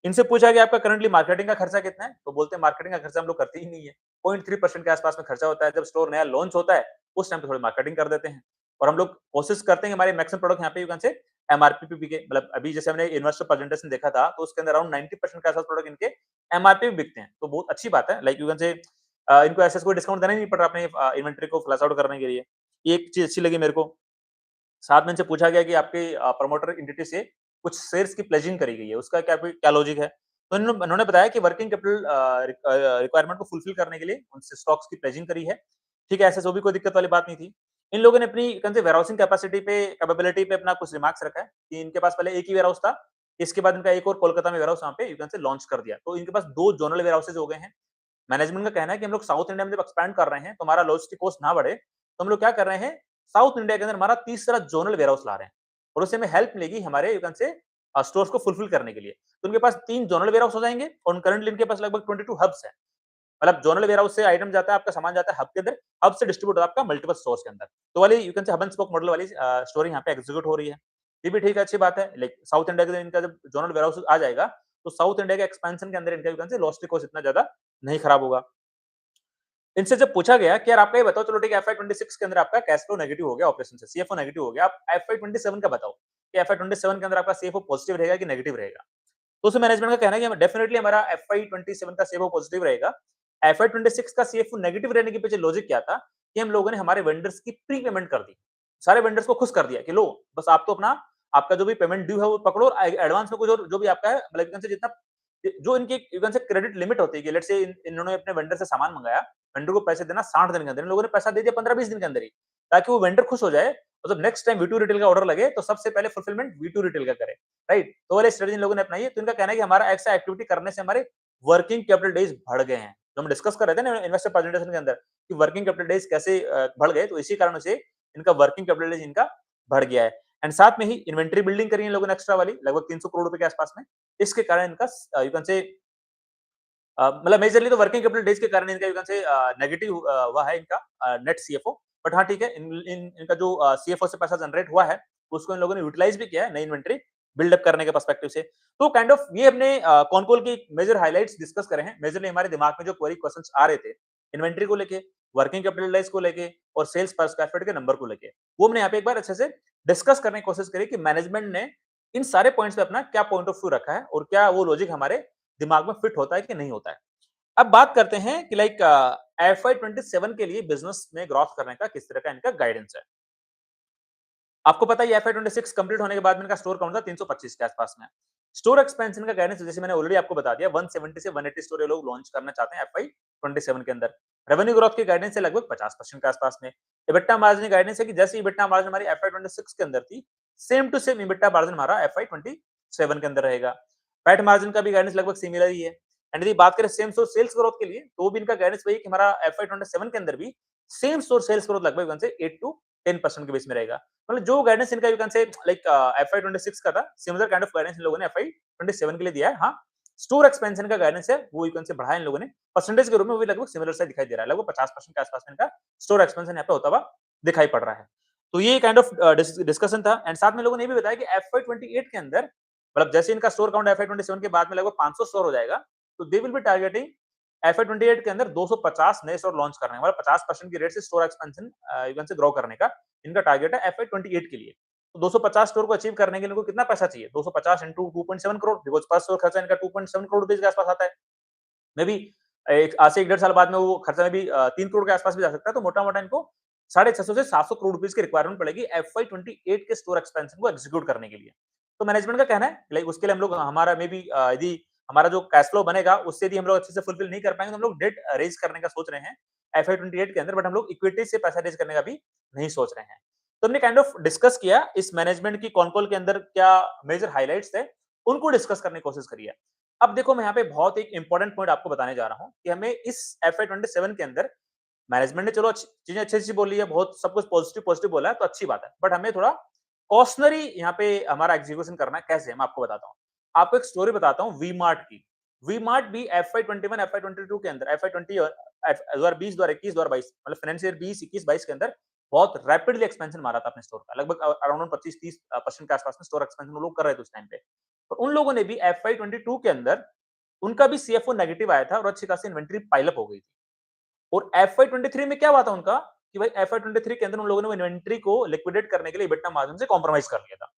इनसे पूछा गया आपका करंटली मार्केटिंग का खर्चा कितना है? तो बोलते हैं मार्केटिंग का खर्चा हम लोग करते ही नहीं है। 0.3% के आसपास में खर्चा होता है। जब स्टोर नया लॉन्च होता है, उस टाइम पे थोड़ी मार्केटिंग कर देते हैं। और हम लोग कोशिश करते हैं कि हमारे मैक्सिमम प्रोडक्ट यहाँ पे यू कैन से एमआरपी पे बिके। मतलब अभी जैसे हमने इन्वेस्टर प्रेजेंटेशन देखा था, तो उसके अंदर अराउंड 90% के आसपास प्रोडक्ट इनके एमआरपी पे बिकते हैं। तो बहुत अच्छी बात है। लाइक यू कैन से इनको ऐसा कोई डिस्काउंट देना ही नहीं पड़ रहा अपने इन्वेंटरी को फ्लश आउट करने के लिए। ये एक चीज अच्छी लगी मेरे को। साथ में इनसे पूछा गया कि आपके प्रमोटर एंटिटी से कुछ शेयर्स की प्लेजिंग करी गई है, उसका क्या लॉजिक है? तो उन्होंने बताया कि वर्किंग कैपिटल रिक्वायरमेंट को फुलफिल करने के लिए उनसे स्टॉक्स की प्लेजिंग करी है। ठीक है, ऐसे तो भी कोई दिक्कत वाली बात नहीं थी। इन लोगों ने अपनी कहते वेयरहाउसिंग कैपेसिटी पे, कैपेबिलिटी पे अपना कुछ रिमार्क्स रखा है कि इनके पास पहले एक ही वेयरहाउस था, इसके बाद इनका एक और कोलकाता में वेयरहाउस वहाँ पे यू कैन से लॉन्च कर दिया। तो इनके पास 2 जोनल वेयरहाउसेस हो गए हैं। मैनेजमेंट का कहना है कि हम लोग साउथ इंडिया में जब एक्सपैंड कर रहे हैं, तो हमारा लॉजिस्टिक कॉस्ट ना बढ़े, तो हम लोग क्या कर रहे हैं, साउथ इंडिया के अंदर हमारा तीसरा जोनल वेयरहाउस ला रहे हैं और उससे हमें हेल्प मिलेगी हमारे यू कैन से स्टोर्स को फुलफिल करने के लिए। तो उनके पास 3 जोनल वेयरहाउस हो जाएंगे और करंटली इनके पास लगभग 22 हब्स हैं। मतलब जोनल वेयरहाउस से आइटम जाता है, आपका सामान जाता है हब के अंदर, हब से डिस्ट्रीब्यूट होता है आपका मल्टीपल स्टोर्स के अंदर। तो वाली यू कैन से हब एंड स्पोक मॉडल वाली स्टोरी यहाँ पे एग्जीक्यूट हो रही है। ये भी ठीक है, अच्छी बात है। लाइक साउथ इंडिया के अंदर इनका जब जोनल वेयरहाउस आ जाएगा, तो साउथ इंडिया के एक्सपेंशन के अंदर इनका यू कैन से लॉजिस्टिक कॉस्ट इतना ज्यादा नहीं खराब होगा। इनसे जब पूछा गया कि यार आपका ये बताओ, चलो ठीक है, FY26 के अंदर आपका कैश फ्लो नेगेटिव हो गया, ऑपरेशन से CFO नेगेटिव हो गया, आप FY27 का बताओ कि FY27 के अंदर आपका CFO पॉजिटिव रहेगा कि नेगेटिव रहेगा? तो उस मैनेजमेंट का कहना है कि डेफिनेटली हमारा FY27 का CFO पॉजिटिव रहेगा। FY26 का CFO नेगेटिव रहने के पीछे लॉजिक क्या था कि हम लोगों ने हमारे वेंडर्स की प्री पेमेंट कर दी। सारे वेंडर्स को खुश कर दिया कि लो बस आप तो अपना आपका जो भी पेमेंट ड्यू है वो पकड़ो और एडवांस में कुछ और जो भी आपका है, मतलब इनसे जितना जो इनकी यू कैन से क्रेडिट लिमिट होती है कि लेट्स से इन्होंने अपने वेंडर से सामान मंगाया, वेंडर को पैसे देना 60 दिन के अंदर, इन लोगों ने पैसा दे दिया 15-20 दिन के अंदर ही, ताकि वो वेंडर खुश हो जाए और जब नेक्स्ट टाइम V2 रिटेल का ऑर्डर लगे तो सबसे पहले फुलफिलमेंट V2 रिटेल का करे, राइट? तो वाले स्ट्रेटजी इन लोगों ने अपनाई है। तो इनका कहना है कि हमारा ऐसा एक्टिविटी करने से हमारे वर्किंग कैपिटल डेज बढ़ गए हैं। जो हम डिस्कस कर रहे थे ना इन्वेस्टर प्रेजेंटेशन के अंदर कि वर्किंग कैपिटल डेज कैसे बढ़ गए, तो इसी कारण से इनका वर्किंग कैपिटल डेज इनका बढ़ गया है। एंड साथ में ही इन्वेंटरी बिल्डिंग करी इन लोगों ने एक्स्ट्रा वाली लगभग 300 करोड़ रुपए के आसपास में। इसके कारण इनका यू कैन से मतलब मेजरली तो वर्किंग कैपिटल डेज के कारण इनका यू कैन से नेगेटिव हुआ है इनका नेट सीएफओ। बट हाँ ठीक है, इनका जो सीएफओ से पैसा जनरेट हुआ है उसको इन लोगों ने यूटिलाइज भी किया है नई इन्वेंटरी बिल्डअप करने के पर्सपेक्टिव से। तो काइंड ऑफ ये हमने कॉनकॉल की मेजर हाइलाइट्स डिस्कस करे हैं। मेजरली हमारे दिमाग में जो क्वेरी क्वेश्चंस आ रहे थे इन्वेंटरी को लेके, वर्किंग कैपिटल डेज को लेके और सेल्स पर स्क्वायर फीट के नंबर को लेके, वो हमने यहाँ पे एक बार अच्छे से डिस्कस करने की कोशिश करी कि मैनेजमेंट ने इन सारे पॉइंट्स पे अपना क्या पॉइंट ऑफ व्यू रखा है और क्या वो लॉजिक हमारे दिमाग में फिट होता है कि नहीं होता है। अब बात करते हैं कि लाइक एफआई 27 के लिए बिजनेस में ग्रोथ करने का किस तरह का इनका गाइडेंस है। आपको पता है एफआई 26 कंप्लीट होने के बाद में इनका स्टोर काउंट था 325 के आसपास में। स्टोर एक्सपेंशन का गाइडेंस जैसे मैंने ऑलरेडी आपको बता दिया 170 से 180 स्टोर ये लोग लॉन्च करना चाहते हैं एफआई 27 के अंदर। रेवेन्यू ग्रोथ की गाइडेंस है लगभग 50% के आसपास में। इबिटा मार्जिन की गाइडेंस है कि जैसे इबिटा मार्जिन हमारी एफआई 26 के अंदर थी, same to same EBITDA margin हमारा एफआई 27 के अंदर रहेगा। पैट मार्जिन का भी गाइडेंस लगभग सिमिलर ही है। एंड यदि बात करें सेम स्टोर सेल्स ग्रोथ के लिए तो भी इनका गाइडेंस वही है कि हमारा एफआई 27 के अंदर भी सेम स्टोर सेल्स ग्रोथ लगभग 1 से 8 टू 10% के बीच में रहेगा। मतलब जो गाइडेंस इनका यू कैन से लाइक एफआई 26 का था, सिमिलर काइंड ऑफ गाइडेंस इन लोगों ने एफआई 27 के लिए दिया है। हाँ, स्टोर एक्सपेंशन का गाइडेंस है वो यू कैन से बढ़ाया इन लोगों ने। परसेंटेज के रूप में वो भी लगभग सिमिलर सा दिखाई दे रहा है, लगभग 50% के आसपास में इनका स्टोर एक्सपेंशन यहाँ पे होता हुआ दिखाई पड़ रहा है। तो ये काइंड ऑफ डिस्कशन था। एंड साथ में लोगों ने ये भी बताया कि एफआई 28 के अंदर मतलब जैसे इनका स्टोर काउंट एफआई 27 के बाद में लगभग 500 स्टोर हो जाएगा, तो they will be targeting FI 28 के अंदर 250 नए स्टोर लॉन्च करने, मतलब 50% की रेट से स्टोर एक्सपेंशन यू कैन से ग्रो करने का इनका टारगेट है एफआई 28 के लिए। तो 250 स्टोर को अचीव करने के लिए इनको कितना पैसा चाहिए? 250 इंटू 2.7 करोड़, बिकॉज़ पर स्टोर खर्चा इनका 2.7 करोड़ रुपए के आसपास आता है। मे बी एक आज से 1 डेढ़ साल बाद में वो खर्चा में भी 3 करोड़ के आसपास भी जा सकता है। तो मोटा-मोटा इनको 650 से 700 करोड़ रुपए की रिक्वायरमेंट पड़ेगी एफआई 28 के स्टोर एक्सपेंशन को एग्जीक्यूट करने के लिए। तो मैनेजमेंट का कहना है लाइक उसके लिए हम लोग हमारा मे बी यदि हमारा जो कैश फ्लो बनेगा उससे यदि हम लोग अच्छे से फुलफिल नहीं कर पाएंगे तो हम लोग डेट रेज करने का सोच रहे हैं एफआई 28 के अंदर, बट हम लोग इक्विटी से पैसा रेज करने का भी नहीं सोच रहे हैं। तो हमने काइंड ऑफ डिस्कस किया इस मैनेजमेंट की कॉन कॉल के अंदर क्या मेजर हाइलाइट्स थे, उनको डिस्कस करने की कोशिश करी है। अब देखो मैं यहाँ पे बहुत एक इंपॉर्टेंट पॉइंट आपको बताने जा रहा हूँ कि हमें इस एफआई 27 के अंदर मैनेजमेंट ने चलो चीजें अच्छी बोली है, बहुत सब कुछ पॉजिटिव पॉजिटिव बोला है तो अच्छी बात है, बट हमें थोड़ा कॉशनरी यहाँ पे हमारा एग्जीक्यूशन करना है। कैसे मैं आपको बताता हूँ। आपको एक स्टोरी बताता हूँ वी मार्ट की। वी मार्ट भी एफआई 21 एफआई 22 के अंदर एफआई 20 2020 2021 2022 मतलब फाइनेंशियल 20 21 22 के अंदर बहुत रैपिडली एक्सपेंशन मारा था अपने स्टोर का, लगभग अराउंड 25-30% के आसपास में स्टोर एक्सपेंशन लोग कर रहे थे उस टाइम पे। तो उन लोगों ने भी एफआई 22 के अंदर उनका भी सीएफओ नेगेटिव आया था और अच्छी खासी इन्वेंटरी पाइल अप हो गई थी। और एफआई 23 में क्या हुआ था उनका कि भाई एफआई 23 के अंदर उन लोगों ने इन्वेंटरी को लिक्विडेट करने के लिए इबिटा मार्जिन से कॉम्प्रोमाइज कर लिया था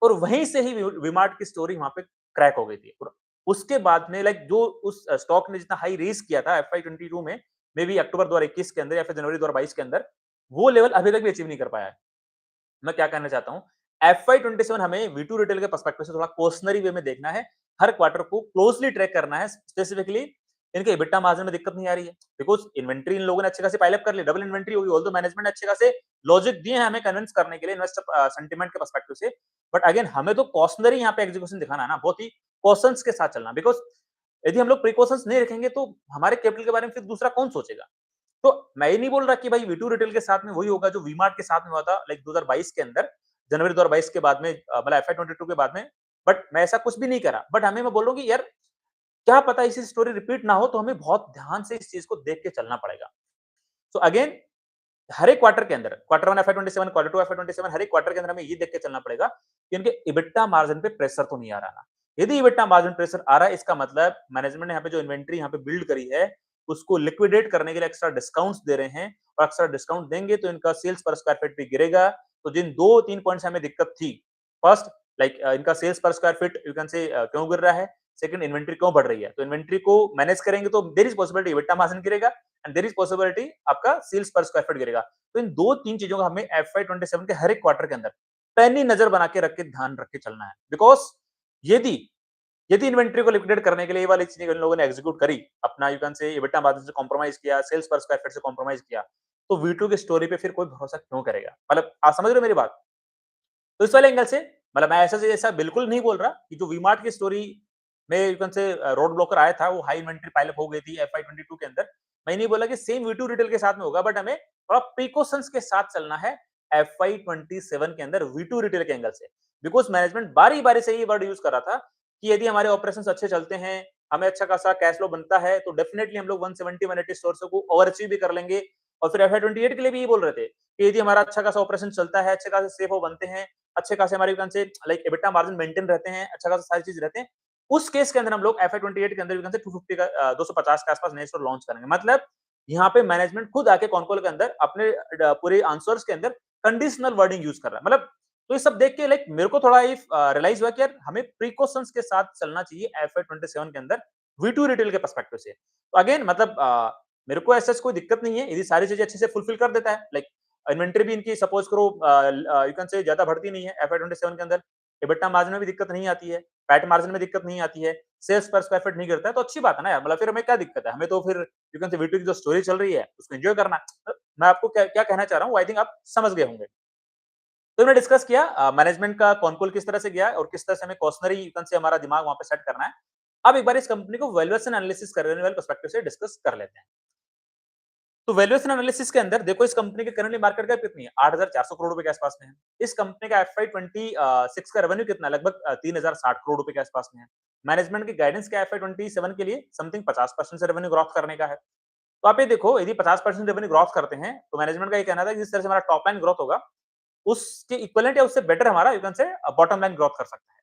और वहीं से ही विमार्ट की स्टोरी वहां पे क्रैक हो गई थी। और उसके बाद में लाइक जो उस स्टॉक ने जितना हाई रेस किया था एफआई 22 में, मे बी अक्टूबर 2021 के अंदर या फिर जनवरी 2022 के अंदर, वो लेवल अभी तक भी अचीव नहीं कर पाया है। मैं क्या कहना चाहता हूँ, एफआई 27 हमें वी टू रिटेल के पर्सपेक्टिव से थोड़ा कॉशनरी वे में देखना है, हर क्वार्टर को क्लोजली ट्रैक करना है। स्पेसिफिकली इनके EBITDA मार्जिन में दिक्कत नहीं आ रही है बिकॉज़ इन्वेंटरी इन लोगों ने अच्छे खासे पाइल अप कर ली, डबल इन्वेंटरी होगी। ऑल्दो मैनेजमेंट ने अच्छे खासे लॉजिक दिए हैं हमें कन्विंस करने के लिए इन्वेस्टर सेंटीमेंट के पर्सपेक्टिव से, बट अगेन हमें तो कॉशनरी यहाँ पे एग्जीक्यूशन दिखाना है ना, बहुत ही कॉशंस के साथ चलना, बिकॉज़ यदि हम लोग प्रिकॉशंस नहीं रखेंगे तो हमारे कैपिटल के बारे में फिर दूसरा कौन सोचेगा। तो मैं ये नहीं बोल रहा कि भाई वी2 रिटेल के साथ में वही होगा जो वी-मार्ट के साथ में हुआ था लाइक 2022 के अंदर, जनवरी 2022 के बाद में मतलब एफआई 22 के बाद में, बट मैं ऐसा कुछ भी नहीं करा। बट हमें मैं बोल रहा हूँ कि यार क्या पता ऐसी स्टोरी रिपीट ना हो, तो हमें बहुत ध्यान से इस चीज को देख के चलना पड़ेगा। तो अगेन हर एक क्वार्टर के अंदर क्वार्टर 1 एफआई 27 क्वार्टर 2 एफआई 27 हर एक क्वार्टर के अंदर हमें ये देख के चलना पड़ेगा कि इनके इबिटा मार्जिन पे प्रेशर तो नहीं आ रहा ना। यदि इबिटा मार्जिन प्रेशर आ रहा है इसका मतलब मैनेजमेंट ने यहाँ पे जो इन्वेंट्री यहाँ पे बिल्ड करी है उसको लिक्विडेट करने के लिए एक्स्ट्रा डिस्काउंट्स दे रहे हैं, और एक्स्ट्रा डिस्काउंट देंगे तो इनका सेल्स पर स्क्वायर फीट भी गिरेगा। तो जिन 2-3 पॉइंट्स हमें दिक्कत थी, फर्स्ट लाइक इनका sales per square feet you can से क्यों गिर रहा है, सेकंड इन्वेंट्री क्यों बढ़ रही है। तो इन्वेंट्री को मैनेज करेंगे तो there is possibility EBITDA margin गिरेगा एंड देयर इज पॉसिबिलिटी आपका सेल्स पर स्क्वायर फीट गिरेगा। तो इन 2-3 चीजों का हमें एफआई 27 के हर एक क्वार्टर के अंदर पैनी नजर बना के रख के ध्यान रख के चलना है। बिकॉज यदि यदि इन्वेंट्री को लिक्विडेट करने के लिए ये वाली चीजें इन लोगों ने एग्जीक्यूट करी, अपना यू कैन से एबिटा मार्जिन से कॉम्प्रोमाइज किया, सेल्स पर स्क्वायर फीट से कॉम्प्रोमाइज किया, तो वी2 की स्टोरी पे फिर कोई भरोसा क्यों करेगा। मतलब आप समझ रहे हो मेरी बात। तो इस वाले एंगल से मतलब मैं ऐसा से ऐसा बिल्कुल नहीं बोल रहा कि जो वी-मार्ट की स्टोरी मैं यू कैन से रोड ब्लॉकर आया था, वो हाई इन्वेंटरी पाइल अप हो गई थी एफआई 22 के अंदर। मैं नहीं बोला कि सेम वी टू रिटेल के साथ में होगा, बट हमें थोड़ा प्रिकॉशंस के साथ चलना है एफआई 27 के अंदर वी टू रिटेल के एंगल से। बिकॉज मैनेजमेंट बारी बारी से ये वर्ड यूज कर रहा था कि यदि हमारे ऑपरेशन अच्छे चलते हैं, हमें अच्छा खासा कैश फ्लो बनता है, तो डेफिनेटली हम लोग 170 180 स्टोर्स को ओवर अचीव भी कर लेंगे। और फिर एफआई 28 के लिए भी ये बोल रहे थे कि यदि हमारा अच्छा खासा ऑपरेशन चलता है, अच्छे खासे सेफ हो बनते हैं, अच्छे खासे हमारे से लाइक एबिटा मार्जिन मेंटेन रहते हैं, अच्छा खासा सारी चीज रहते हैं, उस केस के अंदर हम लोग एफआई 28 के अंदर 250 का 250 के आसपास नए स्टोर लॉन्च करेंगे। मतलब यहाँ पे मैनेजमेंट खुद आके कॉन्कॉल के अंदर अपने पूरे आंसर्स के अंदर कंडीशनल वर्डिंग यूज कर रहा है। मतलब तो ये सब देख के लाइक मेरे को थोड़ा रियलाइज हुआ कि यार हमें प्रिकॉशंस के साथ चलना चाहिए एफआई 27 के अंदर वी2 रिटेल के पर्सपेक्टिव से। तो अगेन मतलब मेरे को ऐसा कोई दिक्कत नहीं है, यदि सारी चीजें अच्छे से फुलफिल कर देता है। लाइक इन्वेंटरी भी इनकी सपोज करो यू कैन से ज्यादा बढ़ती नहीं है एफआई 27 के अंदर, एबिटा मार्जिन में भी दिक्कत नहीं आती है, पैट मार्जिन में दिक्कत नहीं आती है, सेल्स पर स्क्वायर फीट नहीं गिरता है, तो अच्छी बात है ना यार। मतलब फिर हमें क्या दिक्कत है, हमें तो फिर यू कैन से वी2 की जो स्टोरी चल रही है उसको एंजॉय करना है। मैं आपको क्या क्या कहना चाह रहा हूँ, आई थिंक आप समझ गए होंगे। तो हमने डिस्कस किया मैनेजमेंट का कॉन्कॉल किस तरह से गया और किस तरह से हमें कॉशनरी से हमारा दिमाग वहां पे सेट करना है। अब एक बार इस कंपनी को वैल्यूएशन एनालिसिस करने वाले पर्सपेक्टिव से डिस्कस कर लेते हैं। तो वैल्यूएशन एनालिसिस के अंदर देखो इस कंपनी के करंटली मार्केट कैप कितनी है, 8,400 करोड़ रुपए के आसपास में है। इस कंपनी का एफआई 26 का रेवेन्यू कितना है, लगभग 3,060 करोड़ रुपए के आसपास में है। मैनेजमेंट की गाइडेंस क्या है एफआई 27 के लिए, समथिंग 50% से रेवेन्यू ग्रोथ करने का है। तो आप ये देखो यदि 50% रेवेन्यू ग्रोथ करते हैं तो मैनेजमेंट का ये कहना था कि जिस तरह से हमारा टॉप लाइन ग्रोथ होगा उसके इक्विवेलेंट या उससे बेटर हमारा यू कैन से बॉटम लाइन ग्रोथ कर सकता है।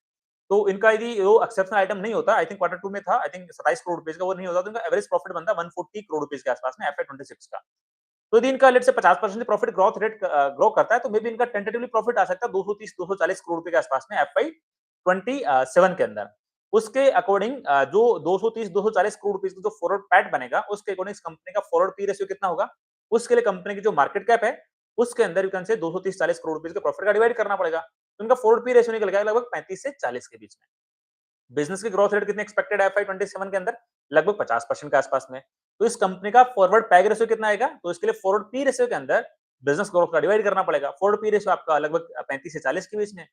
तो इनका यदि वो एक्सेप्शनल आइटम नहीं होता, आई थिंक क्वार्टर 2 में था, आई थिंक 27 करोड़ रुपए का, वो नहीं होता तो इनका एवरेज प्रॉफिट बनता 140 करोड़ रुपए के आसपास में एफआई 26 का। तो यदि इनका let's say 50% profit growth rate grow करता है तो मे बी इनका टेंटेटिवली प्रॉफिट आ सकता है 230 240 करोड़ रुपए के आसपास में एफआई 27 के अंदर। उसके अकॉर्डिंग जो 230 240 करोड़ रुपए का जो फॉरवर्ड पैट बनेगा उसके अकॉर्डिंग इस कंपनी का फॉरवर्ड पी रेशियो कितना होगा, उसके लिए कंपनी की जो मार्केट कैप है उसके अंदर यू कैन से 230 40 करोड़ रुपए के प्रॉफिट का डिवाइड करना पड़ेगा। तो इनका फॉरवर्ड पी रेशियो निकल गया लगभग 35 से 40 के बीच में। बिजनेस की ग्रोथ रेट कितनी एक्सपेक्टेड है एफआई 27 के अंदर, लगभग 50% के आसपास में। तो इस कंपनी का फॉरवर्ड पैग रेशियो कितना आएगा, तो इसके लिए फॉरवर्ड पी रेशियो के अंदर बिजनेस ग्रोथ का डिवाइड करना पड़ेगा। फॉरवर्ड पी रेशियो आपका लगभग 35 से 40 के बीच में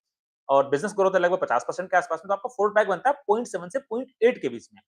और बिजनेस ग्रोथ है लगभग 50% के आसपास में, तो आपका फॉरवर्ड पैग बनता है 0.7 से 0.8 के बीच में।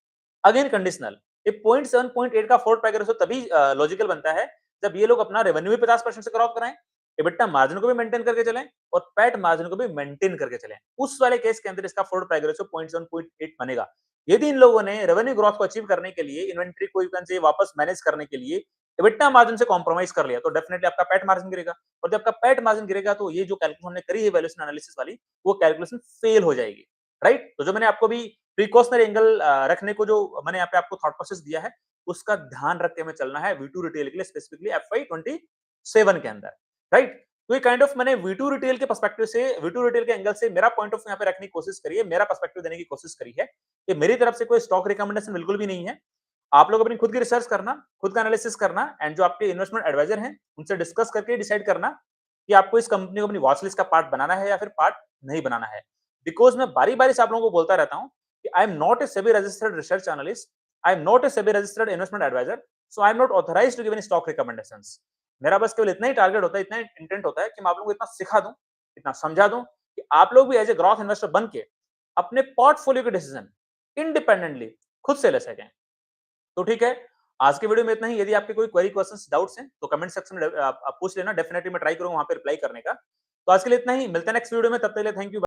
अगेन कंडीशनल, ये 0.7 0.8 का फॉरवर्ड पैग रेशियो तभी लॉजिकल बनता है जब ये लोग अपना रेवेन्यू भी 50% से ग्रोथ कराएं, एबिटा मार्जिन को भी मेंटेन करके चलें और पैट मार्जिन को भी मेंटेन करके चलें। उस वाले केस के अंदर इसका फॉरवर्ड पैग रेशियो 0.7 0.8 बनेगा। यदि इन लोगों ने रेवेन्यू ग्रोथ को अचीव करने के लिए इन्वेंटरी को से वापस मैनेज करने के लिए एबिटा मार्जिन से कॉम्प्रोमाइज कर लिया तो डेफिनेटली आपका पैट मार्जिन गिरेगा, और जब आपका पैट मार्जिन गिरेगा तो ये जो कैलकुलेशन हमने करी है वैल्यूएशन एनालिसिस वाली, वो कैलकुलेशन फेल हो जाएगी। राइट, तो जो मैंने आपको भी प्रिकॉशनरी एंगल रखने को जो मैंने यहाँ पे आपको थॉट प्रोसेस दिया है उसका ध्यान रख के हमें चलना है वी टू रिटेल के लिए, स्पेसिफिकली एफआई 27 के अंदर। राइट, तो ये काइंड ऑफ मैंने वी2 रिटेल के पर्सपेक्टिव से, वी2 रिटेल के एंगल से मेरा पॉइंट ऑफ व्यू यहाँ पे रखने की कोशिश करी है, मेरा पर्सपेक्टिव देने की कोशिश करी है। ये मेरी तरफ से कोई स्टॉक रिकमेंडेशन बिल्कुल भी नहीं है। आप लोग अपनी खुद की रिसर्च करना, खुद का एनालिसिस करना एंड जो आपके इन्वेस्टमेंट एडवाइजर हैं उनसे डिस्कस करके डिसाइड करना कि आपको इस कंपनी को अपनी वॉच लिस्ट का पार्ट बनाना है या फिर पार्ट नहीं बनाना है। बिकॉज मैं बारी-बारी से आप लोगों को बोलता रहता हूँ कि I am not a SEBI registered research analyst, I am not a SEBI registered investment advisor, so I am not authorized to give any stock recommendations. मेरा बस केवल इतना ही टारगेट होता है, इतना ही इंटेंट होता है कि मैं आप लोगों को इतना सिखा दूं, इतना समझा दूं कि आप लोग भी एज ए ग्रोथ इन्वेस्टर बन के अपने पोर्टफोलियो के डिसीजन इंडिपेंडेंटली खुद से ले सकें। तो ठीक है, आज के वीडियो में इतना ही। यदि आपके कोई क्वेरी, क्वेश्चंस, डाउट्स हैं तो कमेंट सेक्शन में आप पूछ लेना, डेफिनेटली मैं ट्राई करूंगा वहां पे रिप्लाई करने का। तो आज के लिए इतना ही, मिलते हैं नेक्स्ट वीडियो में, तब तक के लिए थैंक यू।